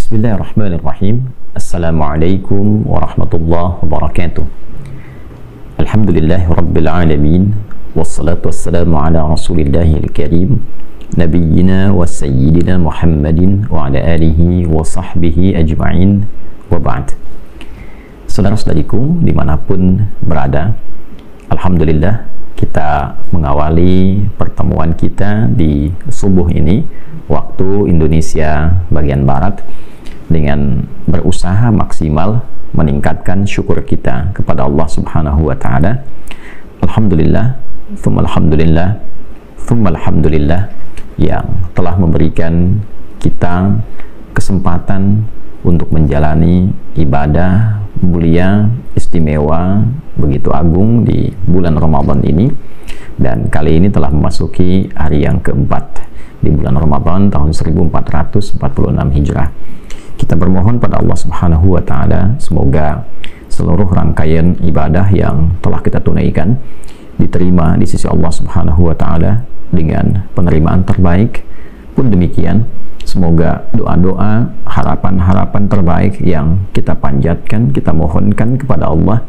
Bismillahirrahmanirrahim. Assalamualaikum warahmatullahi wabarakatuh. Alhamdulillahi rabbil alamin. Wassalatu wassalamu ala rasulillahil karim, nabiyyina wa sayyidina Muhammadin wa ala alihi wa sahbihi ajma'in, wa ba'd. Saudara-saudariku dimanapun berada, alhamdulillah kita mengawali pertemuan kita di subuh ini waktu Indonesia bagian barat dengan berusaha maksimal meningkatkan syukur kita kepada Allah Subhanahu wa taala. Alhamdulillah, tsumma alhamdulillah, tsumma alhamdulillah yang telah memberikan kita kesempatan untuk menjalani ibadah mulia, istimewa, begitu agung di bulan Ramadan ini, dan kali ini telah memasuki hari yang keempat di bulan Ramadan tahun 1446 Hijrah. Kita bermohon pada Allah Subhanahu wa taala semoga seluruh rangkaian ibadah yang telah kita tunaikan diterima di sisi Allah Subhanahu wa taala dengan penerimaan terbaik. Pun demikian, semoga doa-doa, harapan-harapan terbaik yang kita panjatkan, kita mohonkan kepada Allah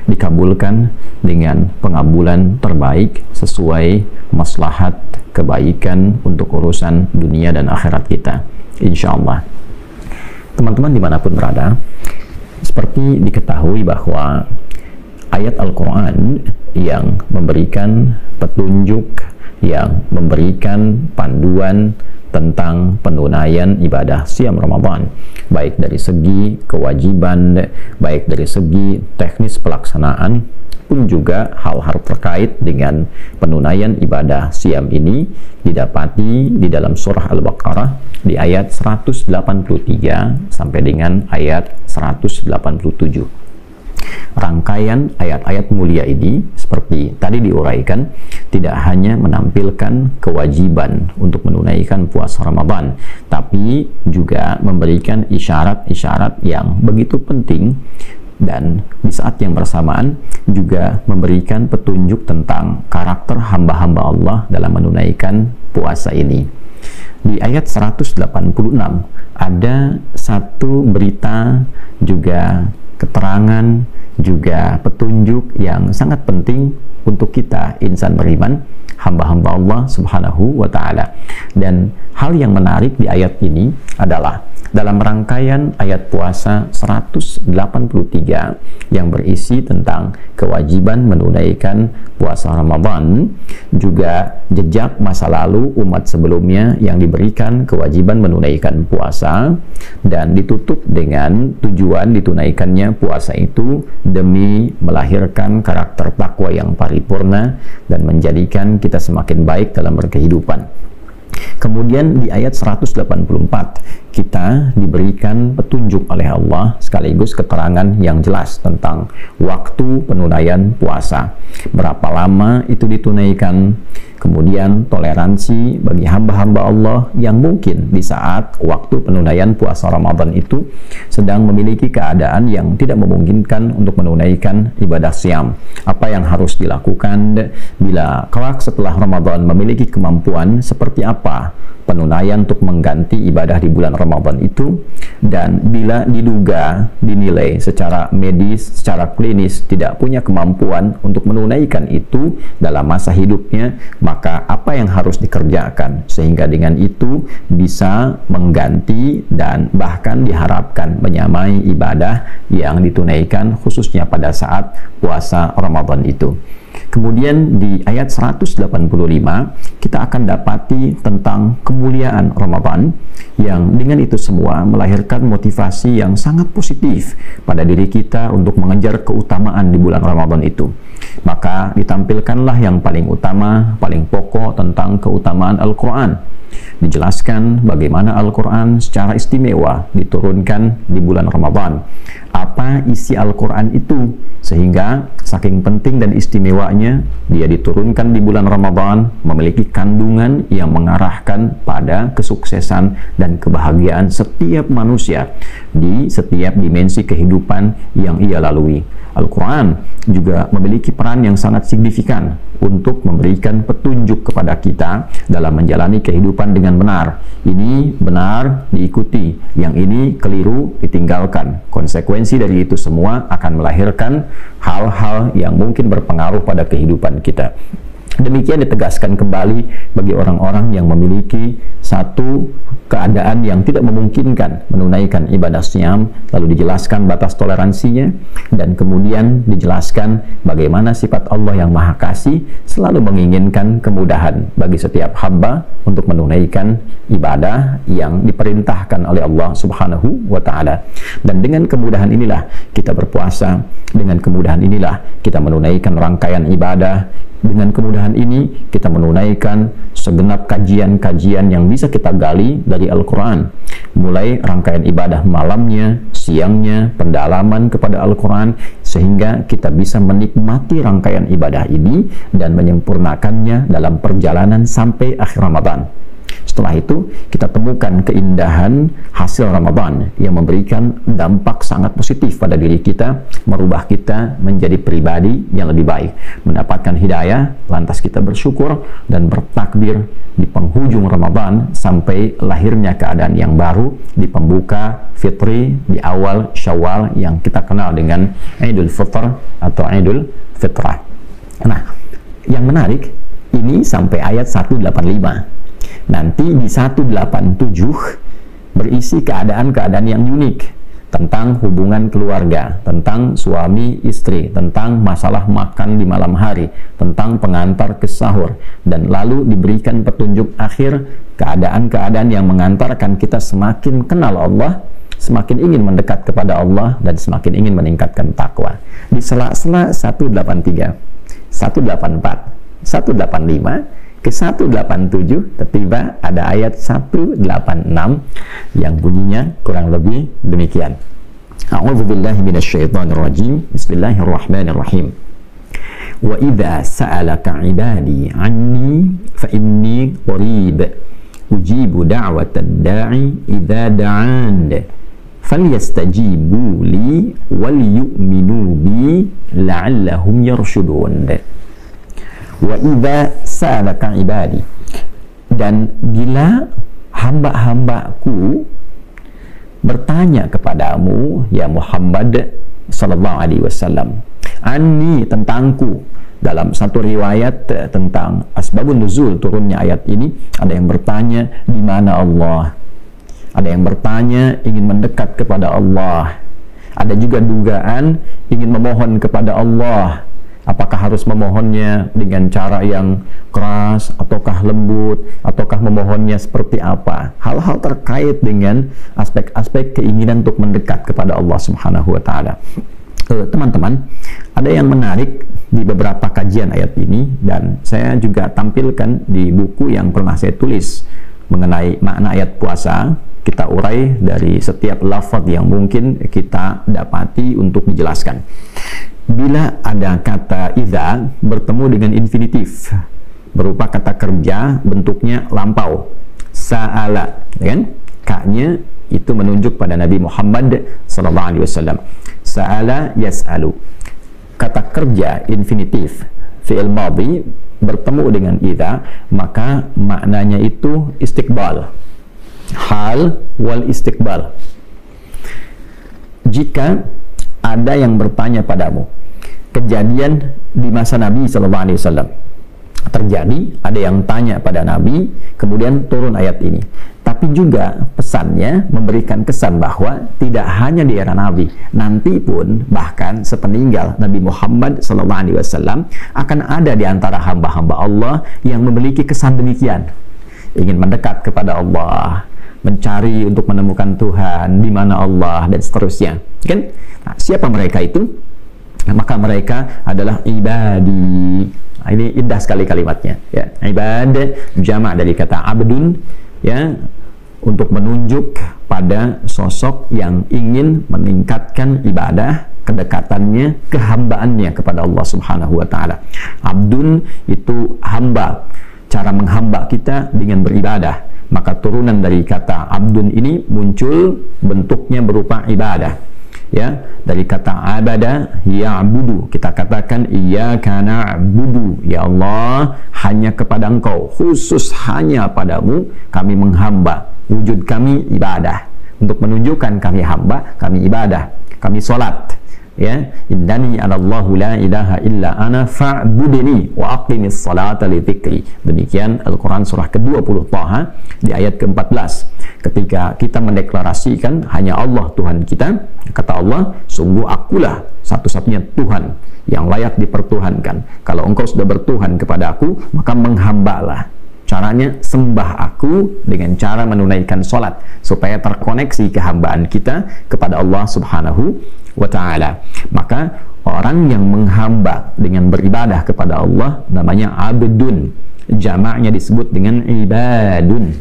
dikabulkan dengan pengabulan terbaik sesuai maslahat kebaikan untuk urusan dunia dan akhirat kita, insya Allah. Teman-teman dimanapun berada, seperti diketahui bahwa ayat Al-Quran yang memberikan petunjuk, yang memberikan panduan tentang penunaian ibadah siam Ramadan, baik dari segi kewajiban, baik dari segi teknis pelaksanaan, pun juga hal-hal terkait dengan penunaian ibadah siam ini didapati di dalam surah Al-Baqarah di ayat 183 sampai dengan ayat 187. Rangkaian ayat-ayat mulia ini seperti tadi diuraikan tidak hanya menampilkan kewajiban untuk menunaikan puasa Ramadan, tapi juga memberikan isyarat-isyarat yang begitu penting, dan di saat yang bersamaan juga memberikan petunjuk tentang karakter hamba-hamba Allah dalam menunaikan puasa ini. Di ayat 186 ada satu berita, juga keterangan, juga petunjuk yang sangat penting untuk kita insan beriman, hamba-hamba Allah Subhanahu wa taala. Dan hal yang menarik di ayat ini adalah dalam rangkaian ayat puasa 183 yang berisi tentang kewajiban menunaikan puasa Ramadan, juga jejak masa lalu umat sebelumnya yang diberikan kewajiban menunaikan puasa, dan ditutup dengan tujuan ditunaikannya puasa itu demi melahirkan karakter takwa yang paripurna dan menjadikan kita semakin baik dalam berkehidupan. Kemudian di ayat 184 kita diberikan petunjuk oleh Allah sekaligus keterangan yang jelas tentang waktu penunaian puasa, berapa lama itu ditunaikan, kemudian toleransi bagi hamba-hamba Allah yang mungkin di saat waktu penunaian puasa Ramadan itu sedang memiliki keadaan yang tidak memungkinkan untuk menunaikan ibadah siam. Apa yang harus dilakukan bila kelak setelah Ramadan memiliki kemampuan, seperti apa penunaian untuk mengganti ibadah di bulan Ramadan itu, dan bila diduga, dinilai secara medis, secara klinis tidak punya kemampuan untuk menunaikan itu dalam masa hidupnya, maka apa yang harus dikerjakan sehingga dengan itu bisa mengganti dan bahkan diharapkan menyamai ibadah yang ditunaikan khususnya pada saat puasa Ramadan itu. Kemudian di ayat 185 kita akan dapati tentang kemuliaan Ramadan yang dengan itu semua melahirkan motivasi yang sangat positif pada diri kita untuk mengejar keutamaan di bulan Ramadan itu. Maka ditampilkanlah yang paling utama, paling pokok tentang keutamaan Al-Quran. Dijelaskan bagaimana Al-Quran secara istimewa diturunkan di bulan Ramadan. apa isi Al-Quran itu, sehingga saking penting dan istimewanya dia diturunkan di bulan Ramadan, memiliki kandungan yang mengarahkan pada kesuksesan dan kebahagiaan setiap manusia di setiap dimensi kehidupan yang ia lalui. Al-Quran juga memiliki peran yang sangat signifikan untuk memberikan petunjuk kepada kita dalam menjalani kehidupan dengan benar. Ini benar diikuti, yang ini keliru ditinggalkan. Konsekuensi dari itu semua akan melahirkan hal-hal yang mungkin berpengaruh pada kehidupan kita. Demikian ditegaskan kembali bagi orang-orang yang memiliki satu keadaan yang tidak memungkinkan menunaikan ibadah siam, lalu dijelaskan batas toleransinya, dan kemudian dijelaskan bagaimana sifat Allah yang Maha Kasih selalu menginginkan kemudahan bagi setiap hamba untuk menunaikan ibadah yang diperintahkan oleh Allah Subhanahu wa Ta'ala. Dan dengan kemudahan inilah kita berpuasa, dengan kemudahan inilah kita menunaikan rangkaian ibadah, dengan kemudahan ini kita menunaikan segenap kajian-kajian yang bisa kita gali dari Al-Quran, mulai rangkaian ibadah malamnya, siangnya, pendalaman kepada Al-Quran, sehingga kita bisa menikmati rangkaian ibadah ini dan menyempurnakannya dalam perjalanan sampai akhir Ramadan. Setelah itu kita temukan keindahan hasil Ramadan yang memberikan dampak sangat positif pada diri kita, merubah kita menjadi pribadi yang lebih baik, mendapatkan hidayah, lantas kita bersyukur dan bertakbir di penghujung Ramadan sampai lahirnya keadaan yang baru di pembuka fitri di awal Syawal yang kita kenal dengan Idul Fitr atau Idul Fitrah. Nah, yang menarik ini sampai ayat 185. Nanti di 187 berisi keadaan-keadaan yang unik tentang hubungan keluarga, tentang suami istri, tentang masalah makan di malam hari, tentang pengantar ke sahur, dan lalu diberikan petunjuk akhir keadaan-keadaan yang mengantarkan kita semakin kenal Allah, semakin ingin mendekat kepada Allah, dan semakin ingin meningkatkan takwa. Di sela-sela 183, 184, 185 ke 187 tiba ada ayat 186 yang bunyinya kurang lebih demikian. A'udzubillahi minasyaitonirrajim. Bismillahirrahmanirrahim. Wa idza sa'alaka 'ibadi 'anni fa inni qarib ujibu da'watad da'i idza da'an falyastajibu li wal yu'minu bi la'allahum yarshudun. Wa idza sa'alaka ibadi, dan bila hamba-hambaku bertanya kepadamu ya Muhammad sallallahu alaihi wasallam, anni, tentangku. Dalam satu riwayat tentang asbabun nuzul turunnya ayat ini, ada yang bertanya di mana Allah, ada yang bertanya ingin mendekat kepada Allah, ada juga dugaan ingin memohon kepada Allah. Apakah harus memohonnya dengan cara yang keras, ataukah lembut, ataukah memohonnya seperti apa? Hal-hal terkait dengan aspek-aspek keinginan untuk mendekat kepada Allah Subhanahu wa Ta'ala. Teman-teman, ada yang menarik di beberapa kajian ayat ini, dan saya juga tampilkan di buku yang pernah saya tulis mengenai makna ayat puasa. Kita urai dari setiap lafaz yang mungkin kita dapati untuk dijelaskan. Bila ada kata idza bertemu dengan infinitif berupa kata kerja bentuknya lampau, sa'ala, kan? Ka-nya itu menunjuk pada Nabi Muhammad sallallahu alaihi wasallam. Sa'ala yas'alu. Kata kerja infinitif fi'il madhi bertemu dengan idza, maka maknanya itu istiqbal, hal wal istiqbal. Jika ada yang bertanya padamu, kejadian di masa Nabi SAW terjadi, ada yang tanya pada Nabi, kemudian turun ayat ini. Tapi juga pesannya memberikan kesan bahwa tidak hanya di era Nabi, nanti pun bahkan sepeninggal Nabi Muhammad SAW akan ada di antara hamba-hamba Allah yang memiliki kesan demikian, ingin mendekat kepada Allah, mencari untuk menemukan Tuhan, di mana Allah, dan seterusnya. Kan? Nah, siapa mereka itu? Nah, maka mereka adalah ibadi. Nah, ini indah sekali kalimatnya. Ya, ibad jamak dari kata abdun, ya, untuk menunjuk pada sosok yang ingin meningkatkan ibadah, kedekatannya, kehambaannya kepada Allah Subhanahu wa taala. Abdun itu hamba, cara menghamba kita dengan beribadah. Maka turunan dari kata abdun ini muncul bentuknya berupa ibadah. Ya, dari kata abada ya'budu, kita katakan iyyaka na'budu, ya Allah, hanya kepada Engkau, khusus hanya padamu kami menghamba. Wujud kami ibadah. Untuk menunjukkan kami hamba, kami ibadah, kami salat. Ya, innani anallahu la ilaha illa ana fa'budni wa aqimis salata li dzikri. Demikian Al-Qur'an surah ke-20 Thaha di ayat ke-14. Ketika kita mendeklarasikan hanya Allah Tuhan kita, kata Allah, sungguh akulah satu-satunya Tuhan yang layak dipertuhankan. Kalau engkau sudah bertuhan kepada aku, maka menghambalah. Caranya sembah aku dengan cara menunaikan sholat supaya terkoneksi kehambaan kita kepada Allah Subhanahu wa ta'ala. Maka orang yang menghamba dengan beribadah kepada Allah namanya abdun, jamaknya disebut dengan ibadun.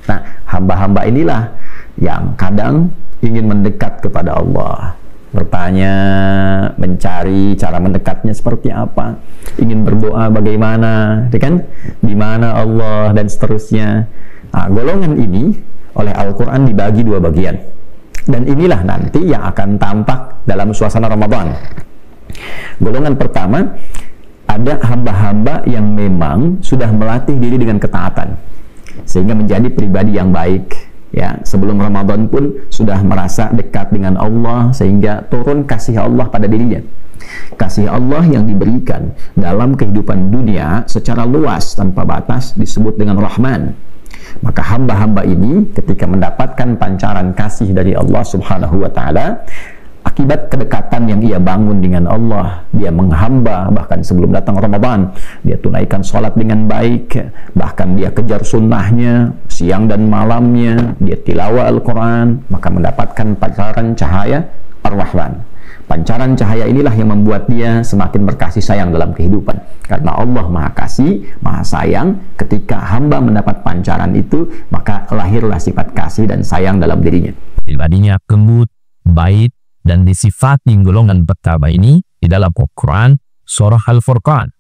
Nah, hamba-hamba inilah yang kadang ingin mendekat kepada Allah, bertanya, mencari cara mendekatnya seperti apa, ingin berdoa bagaimana, kan? Di mana Allah, dan seterusnya. Nah, golongan ini oleh Al-Quran dibagi dua bagian, dan inilah nanti yang akan tampak dalam suasana Ramadan. Golongan pertama, ada hamba-hamba yang memang sudah melatih diri dengan ketaatan sehingga menjadi pribadi yang baik. Ya, sebelum Ramadan pun sudah merasa dekat dengan Allah sehingga turun kasih Allah pada dirinya. Kasih Allah yang diberikan dalam kehidupan dunia secara luas tanpa batas disebut dengan Rahman. Maka hamba-hamba ini ketika mendapatkan pancaran kasih dari Allah Subhanahu wa ta'ala, akibat kedekatan yang ia bangun dengan Allah, dia menghamba bahkan sebelum datang Ramadan, dia tunaikan sholat dengan baik, bahkan dia kejar sunnahnya siang dan malamnya, dia tilawah Al-Quran, maka mendapatkan pancaran cahaya Ar-Rahman. Pancaran cahaya inilah yang membuat dia semakin berkasih sayang dalam kehidupan, karena Allah Maha Kasih, Maha Sayang. Ketika hamba mendapat pancaran itu, maka lahirlah sifat kasih dan sayang dalam dirinya. Pribadinya lembut, baik, dan disifati golongan pertama ini di dalam Al-Quran surah Al-Furqan,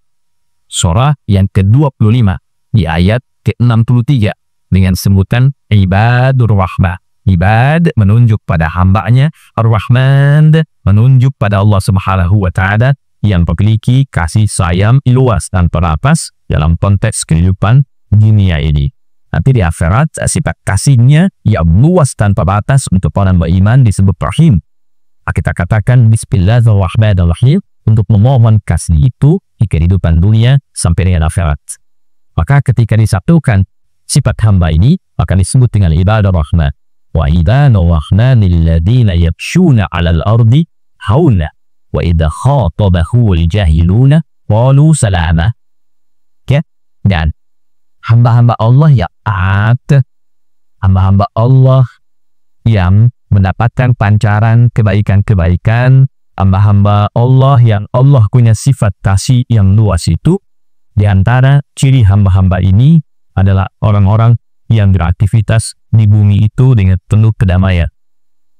surah yang ke-25 di ayat ke-63 dengan sebutan ibadur rahmah. Ibad menunjuk pada hambanya, Ar-Rahman menunjuk pada Allah Subhanahu wa ta'ala yang memiliki kasih sayang luas dan terbatas dalam konteks kehidupan dunia ini. Nanti di akhirat sifat kasihnya yang luas tanpa batas untuk orang beriman disebut Rahim. Kita katakan Bismillahirrahmanirrahim untuk memohon kasih itu di kehidupan dunia sampai dengan akhirat. Maka ketika disatukan sifat hamba ini akan disebut dengan ibadah rahmah. Wa ibadur rahmanil ladzina yamshuna 'alal ardi hauna wa idza khatabahul jahiluna qalu salama. Ya, dan hamba-hamba Allah yang taat, hamba-hamba Allah yang mendapatkan pancaran kebaikan-kebaikan, hamba-hamba Allah yang Allah punya sifat kasih yang luas itu. Di antara ciri hamba-hamba ini adalah orang-orang yang beraktivitas di bumi itu dengan penuh kedamaian.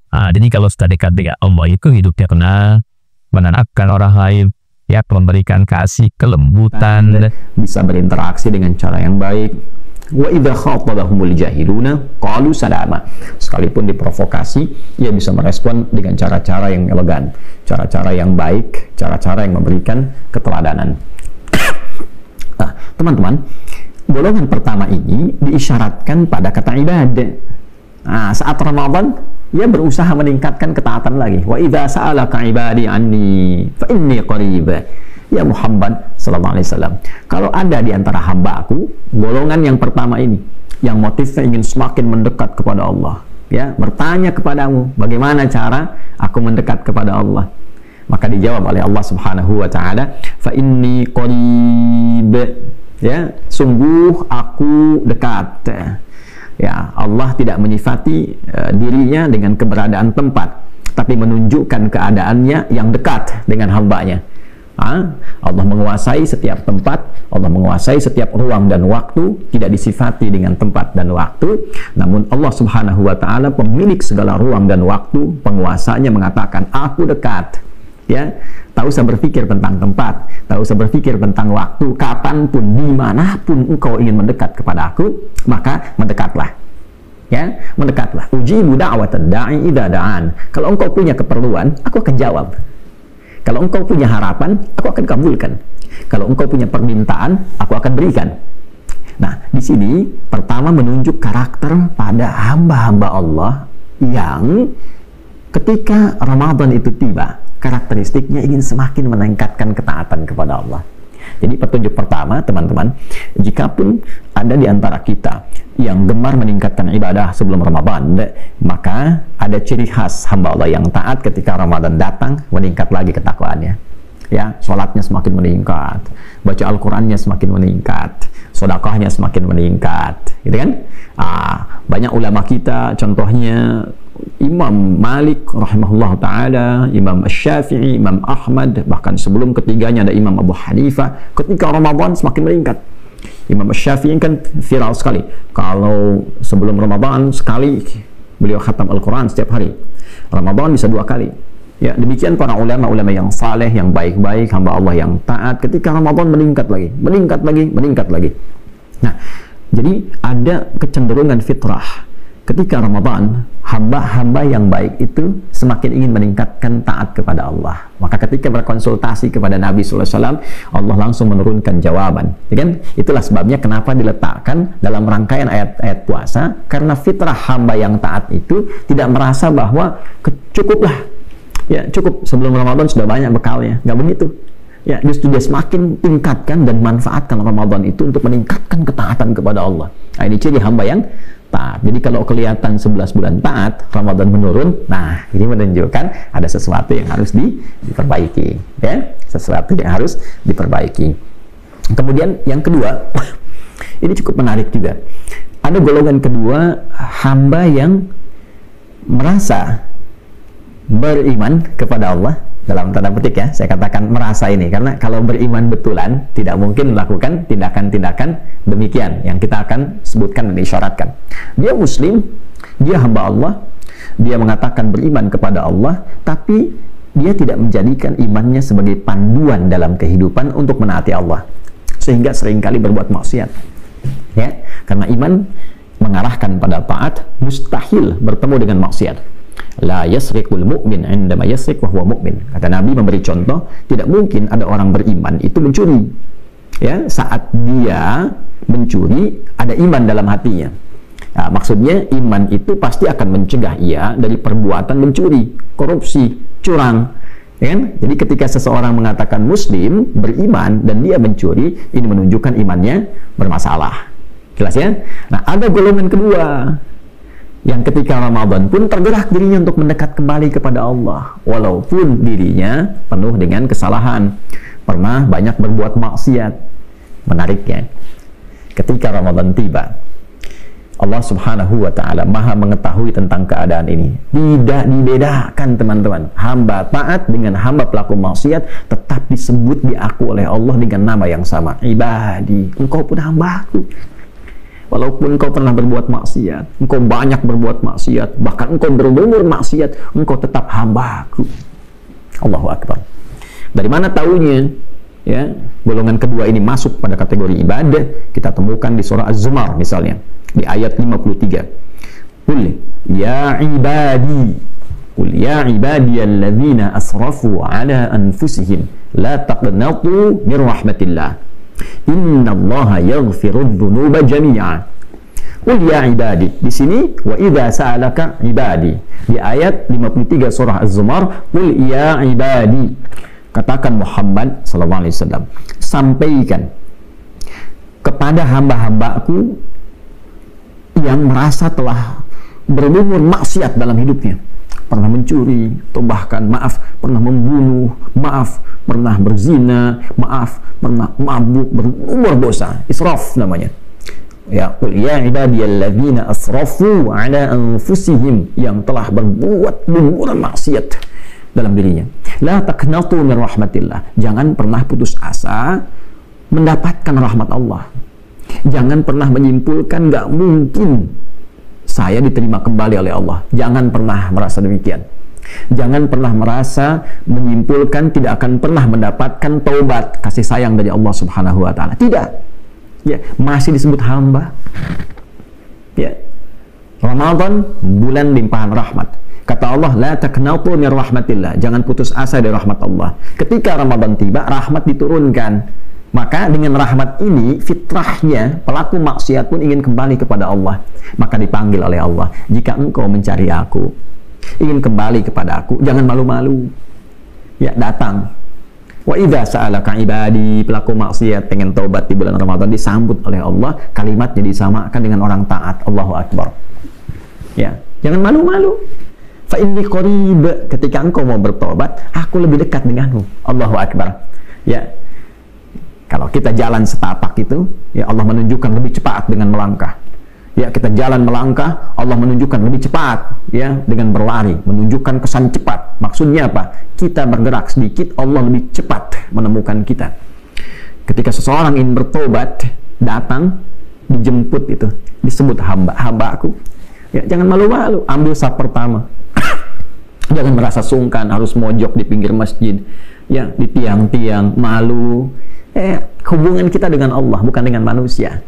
Jadi kalau sudah dekat dengan Allah itu hidupnya tenang, menenangkan orang lain, ya, memberikan kasih, kelembutan, bisa berinteraksi dengan cara yang baik. Wa idza khatabahumul jahiluna qalu salama. Sekalipun diprovokasi, ia bisa merespon dengan cara-cara yang elegan, cara-cara yang baik, cara-cara yang memberikan keteladanan. Nah, teman-teman, golongan pertama ini diisyaratkan pada kata ibadah. Nah, saat Ramadan ia berusaha meningkatkan ketaatan lagi. Wa idza sa'alaka ibadi anni fa inni qarib. Ya Muhammad sallallahu alaihi wasallam, kalau ada di antara hamba aku golongan yang pertama ini yang motifnya ingin semakin mendekat kepada Allah, ya, bertanya kepadamu bagaimana cara aku mendekat kepada Allah, maka dijawab oleh Allah Subhanahu wa taala, fa inni qarib, ya, sungguh aku dekat. Ya, Allah tidak menyifati dirinya dengan keberadaan tempat, tapi menunjukkan keadaannya yang dekat dengan hambanya. Allah menguasai setiap tempat, Allah menguasai setiap ruang dan waktu, tidak disifati dengan tempat dan waktu. Namun Allah Subhanahu wa taala pemilik segala ruang dan waktu, penguasanya mengatakan, aku dekat. Ya, tak usah berpikir tentang tempat, tak usah berpikir tentang waktu, kapanpun, dimanapun engkau ingin mendekat kepada aku, maka mendekatlah. Ya, mendekatlah. Ujibu da'watad da'i idza da'an. Kalau engkau punya keperluan, aku akan jawab. Kalau engkau punya harapan, aku akan kabulkan. Kalau engkau punya permintaan, aku akan berikan. Nah, di sini pertama menunjuk karakter pada hamba-hamba Allah yang ketika Ramadan itu tiba, karakteristiknya ingin semakin meningkatkan ketaatan kepada Allah. Jadi petunjuk pertama, teman-teman, jikapun ada di antara kita yang gemar meningkatkan ibadah sebelum Ramadan, maka ada ciri khas hamba Allah yang taat ketika Ramadan datang, meningkat lagi ketakwaannya. Ya, sholatnya semakin meningkat, baca Al-Qurannya semakin meningkat, sedekahnya semakin meningkat, gitu kan? Banyak ulama kita, contohnya Imam Malik rahimahullah ta'ala, Imam Syafi'i, Imam Ahmad, bahkan sebelum ketiganya ada Imam Abu Hanifah, ketika Ramadan semakin meningkat. Imam Syafi'i kan viral sekali, kalau sebelum Ramadan sekali beliau khatam Al-Quran setiap hari, Ramadan bisa 2 kali. Ya, demikian para ulama-ulama yang saleh, yang baik-baik, hamba Allah yang taat, ketika Ramadan meningkat lagi, meningkat lagi, meningkat lagi. Nah, jadi ada kecenderungan fitrah ketika Ramadan, hamba-hamba yang baik itu semakin ingin meningkatkan taat kepada Allah. Maka ketika berkonsultasi kepada Nabi SAW, Allah langsung menurunkan jawaban. Ya kan? Itulah sebabnya kenapa diletakkan dalam rangkaian ayat-ayat puasa, karena fitrah hamba yang taat itu tidak merasa bahwa cukuplah. Ya, cukup sebelum Ramadan sudah banyak bekalnya. Nggak begitu. Ya, justru dia semakin tingkatkan dan manfaatkan Ramadan itu untuk meningkatkan ketaatan kepada Allah. Nah, ini ciri hamba yang taat. Jadi kalau kelihatan 11 bulan taat, Ramadan menurun, nah ini menunjukkan ada sesuatu yang harus diperbaiki. Ya, sesuatu yang harus diperbaiki. Kemudian yang kedua, ini cukup menarik juga. Ada golongan kedua, hamba yang merasa beriman kepada Allah, dalam tanda petik ya, saya katakan merasa ini, karena kalau beriman betulan tidak mungkin melakukan tindakan-tindakan demikian yang kita akan sebutkan dan disyaratkan. Dia muslim, dia hamba Allah, dia mengatakan beriman kepada Allah, tapi dia tidak menjadikan imannya sebagai panduan dalam kehidupan untuk menaati Allah, sehingga seringkali berbuat maksiat. Ya, karena iman mengarahkan pada taat, mustahil bertemu dengan maksiat. La yasriqul mu'min indama yasriq wa huwa mu'min. Kata Nabi memberi contoh, tidak mungkin ada orang beriman itu mencuri. Ya, saat dia mencuri ada iman dalam hatinya. Nah, maksudnya iman itu pasti akan mencegah ia dari perbuatan mencuri, korupsi, curang. Ya kan? Jadi ketika seseorang mengatakan muslim, beriman, dan dia mencuri, ini menunjukkan imannya bermasalah. Jelas ya? Nah, ada golongan kedua yang ketika Ramadan pun tergerak dirinya untuk mendekat kembali kepada Allah, walaupun dirinya penuh dengan kesalahan, pernah banyak berbuat maksiat. Menariknya, ketika Ramadan tiba, Allah Subhanahu wa ta'ala maha mengetahui tentang keadaan ini. Tidak dibedakan, teman-teman. Hamba taat dengan hamba pelaku maksiat tetap disebut, diaku oleh Allah dengan nama yang sama. Ibadi, engkau pun hambaku. Walaupun engkau pernah berbuat maksiat, engkau banyak berbuat maksiat, bahkan engkau berumur maksiat, engkau tetap hambaku. Allahu Akbar. Dari mana taunya? Ya, golongan kedua ini masuk pada kategori ibadah, kita temukan di surah Az-Zumar misalnya, di ayat 53. Qul ya ibadi, qul ya ibadiyalladzina asrafu ala anfusihim, la taqnatu min rahmatillah. Innallaha yaghfirudz dzunuba jami'a. Qul ya ibadi. Di sini wa idza sa'alaka ibadi. Di ayat 53 surah Az-Zumar, qul ya ibadi. Katakan Muhammad sallallahu alaihi wasallam, sampaikan kepada hamba-hambaku yang merasa telah berumur maksiat dalam hidupnya, pernah mencuri, atau bahkan pernah membunuh, pernah berzina, pernah mabuk, berumur dosa, israf namanya. Ya, qul ya ibadiyalladzina asrafu ala anfusihim, yang telah berbuat berumuran maksiat. dalam dirinya. La taqnatu min rahmatillah. Jangan pernah putus asa mendapatkan rahmat Allah. Jangan pernah menyimpulkan nggak mungkin saya diterima kembali oleh Allah. Jangan pernah merasa demikian. Jangan pernah merasa menyimpulkan tidak akan pernah mendapatkan taubat, kasih sayang dari Allah Subhanahu wa taala. Tidak. Ya, masih disebut hamba. Ya. Ramadan bulan limpahan rahmat. Kata Allah, la taqnatu min rahmatillah. Jangan putus asa dari rahmat Allah. Ketika Ramadan tiba, rahmat diturunkan. Maka dengan rahmat ini, fitrahnya pelaku maksiat pun ingin kembali kepada Allah. Maka dipanggil oleh Allah, jika engkau mencari aku, ingin kembali kepada aku, jangan malu-malu. Ya, datang. Wa idza sa'alaka ibadi, pelaku maksiat pengen taubat di bulan Ramadan, disambut oleh Allah, kalimatnya disamakan dengan orang taat. Allahu Akbar. Ya, jangan malu-malu. Fa inni qarib, ketika engkau mau bertobat, aku lebih dekat denganmu. Allahu Akbar. Ya. Kalau kita jalan setapak itu, ya Allah menunjukkan lebih cepat dengan melangkah. Ya, kita jalan melangkah, Allah menunjukkan lebih cepat, ya, dengan berlari, menunjukkan kesan cepat. Maksudnya apa? Kita bergerak sedikit, Allah lebih cepat menemukan kita. Ketika seseorang ingin bertobat, datang, dijemput itu, disebut hamba aku. Ya, jangan malu-malu, ambil saf pertama. Jangan merasa sungkan harus mojok di pinggir masjid, ya, di tiang-tiang, malu. Hubungan kita dengan Allah, bukan dengan manusia.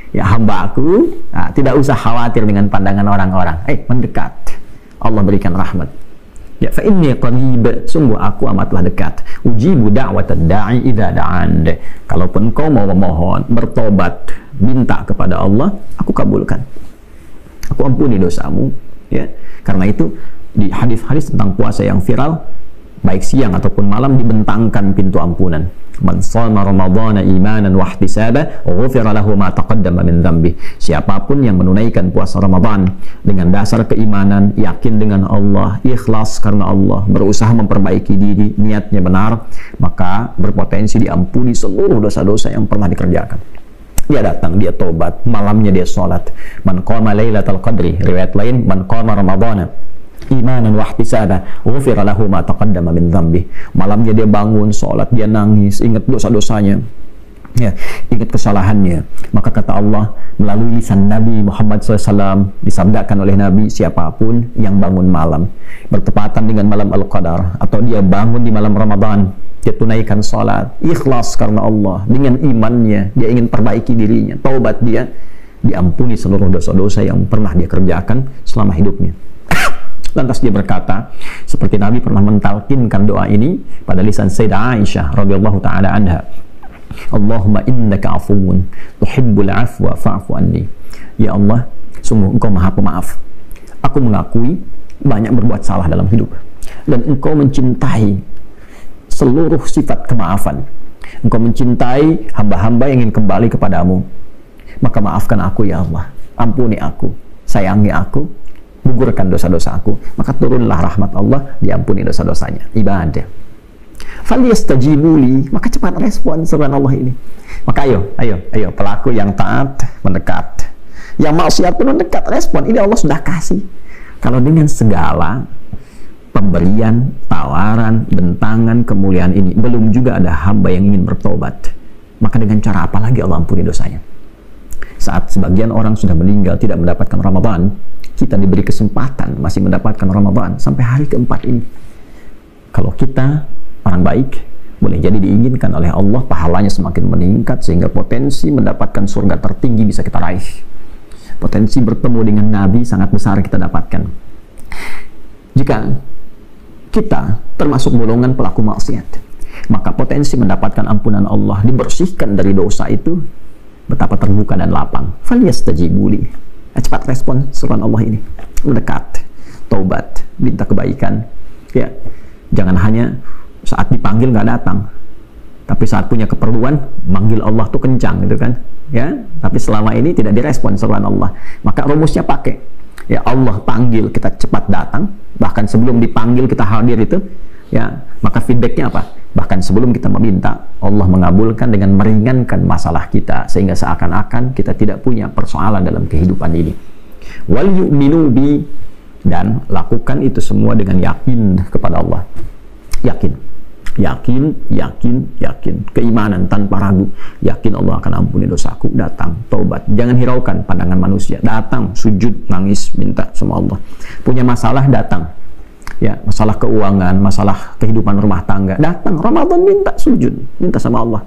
Ya, hamba aku, tidak usah khawatir dengan pandangan orang-orang. Mendekat. Allah berikan rahmat. Ya, fa inni qarib, sungguh aku amatlah dekat. Ujibu da'watad da'i idza da'an. Kalaupun kau mau memohon, bertobat, minta kepada Allah, aku kabulkan. Aku ampuni dosamu. Ya, karena itu di hadis-hadis tentang puasa yang viral, baik siang ataupun malam, dibentangkan pintu ampunan. Man shoma ramadhana imanan wa ihtisaba ghufira lahu ma taqaddama min dhanbi. Siapapun yang menunaikan puasa Ramadan dengan dasar keimanan, yakin dengan Allah, ikhlas karena Allah, berusaha memperbaiki diri, niatnya benar, maka berpotensi diampuni seluruh dosa-dosa yang pernah dikerjakan. Dia datang, dia tobat, malamnya dia sholat. Man qama lailatul qadri, riwayat lain, man qama ramadhana imanan wa ihtisaba ghufira lahu ma taqaddama min dhanbi. Malamnya dia bangun, sholat, dia nangis, ingat dosa-dosanya, ya, ingat kesalahannya. Maka kata Allah melalui lisan Nabi Muhammad SAW, disabdakan oleh Nabi, siapapun yang bangun malam bertepatan dengan malam Al-Qadar, atau dia bangun di malam Ramadan, dia tunaikan sholat, ikhlas karena Allah, dengan imannya, dia ingin perbaiki dirinya, taubat dia, diampuni seluruh dosa-dosa yang pernah dia kerjakan selama hidupnya. Lantas dia berkata, seperti Nabi pernah mentalkinkan doa ini pada lisan Sayyidah Aisyah radhiyallahu taala anha, Allahumma innaka afuwun tuhibbul afwa fa'fu anni. Ya Allah, sungguh engkau maha pemaaf. Aku mengakui banyak berbuat salah dalam hidup, dan engkau mencintai seluruh sifat kemaafan. Engkau mencintai hamba-hamba yang ingin kembali kepadamu. Maka maafkan aku ya Allah, ampuni aku, sayangi aku, gugurkan dosa-dosa aku. Maka turunlah rahmat Allah, diampuni dosa-dosanya. Ibadah. Falyastajibuli, maka cepat respon seruan Allah ini. Maka ayo pelaku yang taat mendekat, yang maksiat pun mendekat, respon. Ini Allah sudah kasih. Kalau dengan segala pemberian, tawaran, bentangan, kemuliaan ini belum juga ada hamba yang ingin bertobat, maka dengan cara apa lagi Allah ampuni dosanya? Saat sebagian orang sudah meninggal tidak mendapatkan Ramadan, kita diberi kesempatan masih mendapatkan Ramadan sampai hari keempat ini. Kalau kita orang baik, boleh jadi diinginkan oleh Allah, pahalanya semakin meningkat sehingga potensi mendapatkan surga tertinggi bisa kita raih. Potensi bertemu dengan Nabi sangat besar kita dapatkan. Jika kita termasuk golongan pelaku maksiat, maka potensi mendapatkan ampunan Allah, dibersihkan dari dosa itu betapa terbuka dan lapang. Falyastajibuli. Cepat respon seruan Allah ini, mendekat, taubat, minta kebaikan. Ya, jangan hanya saat dipanggil nggak datang, tapi saat punya keperluan manggil Allah tuh kencang gitu kan, ya. Tapi selama ini tidak direspon seruan Allah, maka rumusnya pakai, ya, Allah panggil kita cepat datang, bahkan sebelum dipanggil kita hadir itu, ya. Maka feedbacknya apa? Bahkan sebelum kita meminta, Allah mengabulkan dengan meringankan masalah kita, sehingga seakan-akan kita tidak punya persoalan dalam kehidupan ini. Wal yu'minu bi, dan lakukan itu semua dengan yakin kepada Allah. Yakin, yakin, keimanan tanpa ragu, yakin Allah akan ampuni dosaku, datang, taubat. Jangan hiraukan pandangan manusia, datang, sujud, nangis, minta sama Allah. Punya masalah, datang. Ya, masalah keuangan, masalah kehidupan rumah tangga, datang Ramadan, minta sujud, minta sama Allah.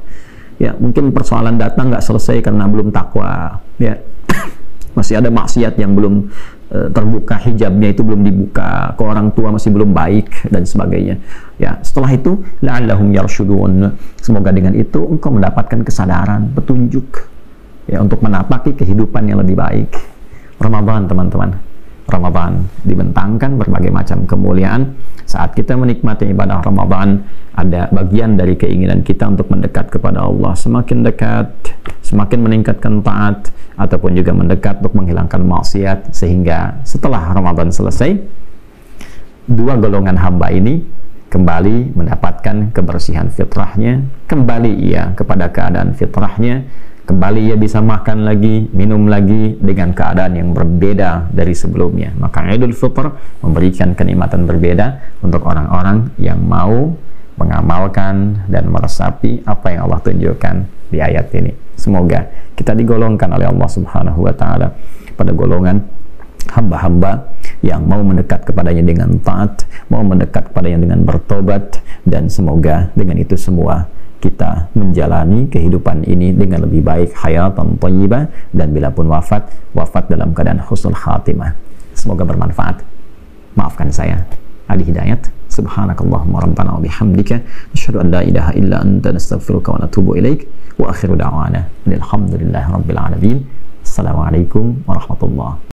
Ya, mungkin persoalan datang nggak selesai karena belum takwa, ya. Masih ada maksiat yang belum terbuka, hijabnya itu belum dibuka, ke orang tua masih belum baik dan sebagainya. Ya, setelah itu la'allahum yarshudun. Semoga dengan itu engkau mendapatkan kesadaran, petunjuk ya untuk menapaki kehidupan yang lebih baik. Ramadan, teman-teman. Ramadan dibentangkan berbagai macam kemuliaan. Saat kita menikmati ibadah Ramadan, ada bagian dari keinginan kita untuk mendekat kepada Allah, semakin dekat, semakin meningkatkan taat, ataupun juga mendekat untuk menghilangkan maksiat, sehingga setelah Ramadan selesai, dua golongan hamba ini kembali mendapatkan kebersihan fitrahnya, kembali ia kepada keadaan fitrahnya, kembali ia bisa makan lagi, minum lagi dengan keadaan yang berbeda dari sebelumnya. Maka Idul Fitr memberikan kenikmatan berbeda untuk orang-orang yang mau mengamalkan dan meresapi apa yang Allah tunjukkan di ayat ini. Semoga kita digolongkan oleh Allah Subhanahu wa taala pada golongan hamba-hamba yang mau mendekat kepadanya dengan taat, mau mendekat kepadanya dengan bertobat, dan semoga dengan itu semua kita menjalani kehidupan ini dengan lebih baik, hayatan thayyibah, dan bila pun wafat dalam keadaan husnul khatimah. Semoga bermanfaat. Maafkan saya, Adi Hidayat. Subhanakallahumma rabbana wa bihamdika asyhadu an la ilaha illa anta nastaghfiruka wa natubu ilaik. Wa akhiru da'wana alhamdulillahi rabbil alamin. Assalamualaikum warahmatullahi